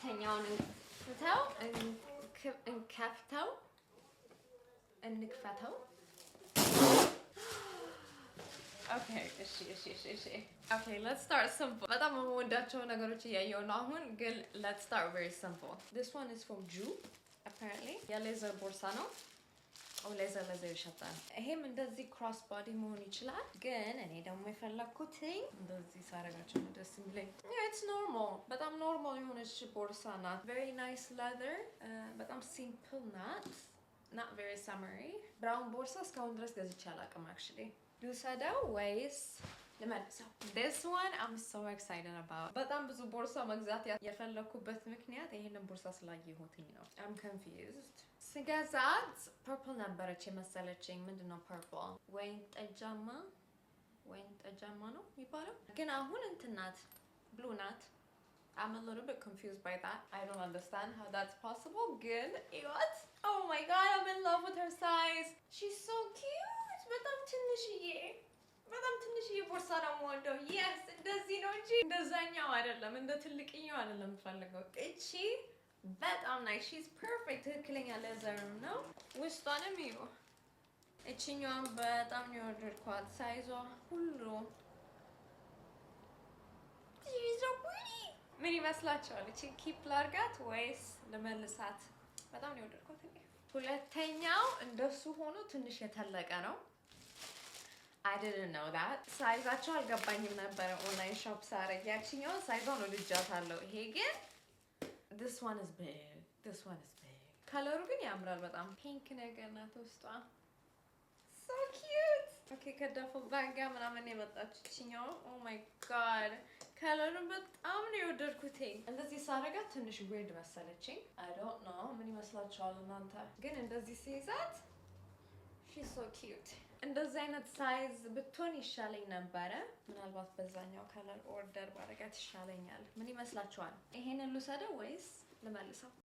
ሁለተኛውን እንክፈተው እንከፍተው እንክፈተው Okay, okay, let's start simple. በጣም የምወዳቸው ነገሮች እያየሁ ነው አሁን ግን let's start very simple. This one is from Joop apparently. የሌዘር ቦርሳ ነው. ሌዘር ይሸጣል. ይሄም እንደዚህ cross body መሆን ይችላል ግን እኔ ደግሞ የፈለኩት እንደዚህ ሳረጋቸው ደስ የሚለኝ. Yeah, it's normal. በጣም normal የሆነች ቦርሳ ናት. Very nice leather. በጣም simple ናት. Not very summery. Brown ቦርሳ እስካሁን ድረስ ገዝቼ አላውቅም actually. ልውሰደው ወይስ ልመልሰው? This one I'm so excited about. በጣም ብዙ ቦርሳ መግዛት የፈለኩበት ምክንያት ይሄንን ቦርሳ ስላየሁትኝ ነው. I'm confused. ስገዛት purple ነበረች የመሰለችኝ. ምንድነው purple? ወይን ጠጃማ ነው የሚባለው? ግን አሁን እንትን ናት. blue ናት. I'm a little bit confused by that. I don't understand how that's possible. Good. What? Oh my god, I'm in love with her size. She's so cute. በጣም ትንሽዬ ቦርሳ ነው የምወደው. Yes, እንደዚህ ነው እንጂ እንደዛኛው አይደለም. እንደ ትልቅኛው አይደለም የምፈልገው. እቺ በጣም nice. She's perfect. ትክክለኛ ሌዘር ነው. ውስጧንም እዩ. እቺኛውን በጣም ነው የወደድኳት. ሳይዟ ሁሉ ምን ይመስላችኋል? እቺ ኪፕ ላርጋት ወይስ ልመልሳት? በጣም ነው የወደድኳት እኔ። ሁለተኛው እንደሱ ሆኖ ትንሽ የተለቀ ነው. I didn't know that. ሳይዛቸው አልገባኝም ነበር ኦንላይን ሾፕ ሳረግ. ያቺኛው ሳይዟን ወድጃታለሁ. ይሄ ግን this one is big. ከለሩ ግን ያምራል በጣም. ፒንክ ነገር ናት ውስጧ. So cute. Okay, ከዳፈው ባጋ ምናምን የመጣች እቺኛው. Oh my god. ከለሩን በጣም ነው የወደድኩት. እንደዚህ ሳረጋት ትንሽ weird መሰለችኝ. I don't know ምን ይመስላችኋል እናንተ? ግን እንደዚህ ሲይዛት she's so cute. እንደዚህ አይነት ሳይዝ ብትሆን ይሻለኝ ነበረ. ምናልባት በዛኛው ከለር ኦርደር ባረጋት ይሻለኛል. ምን ይመስላችኋል? ይሄንን ልውሰደው ወይስ ልመልሰው?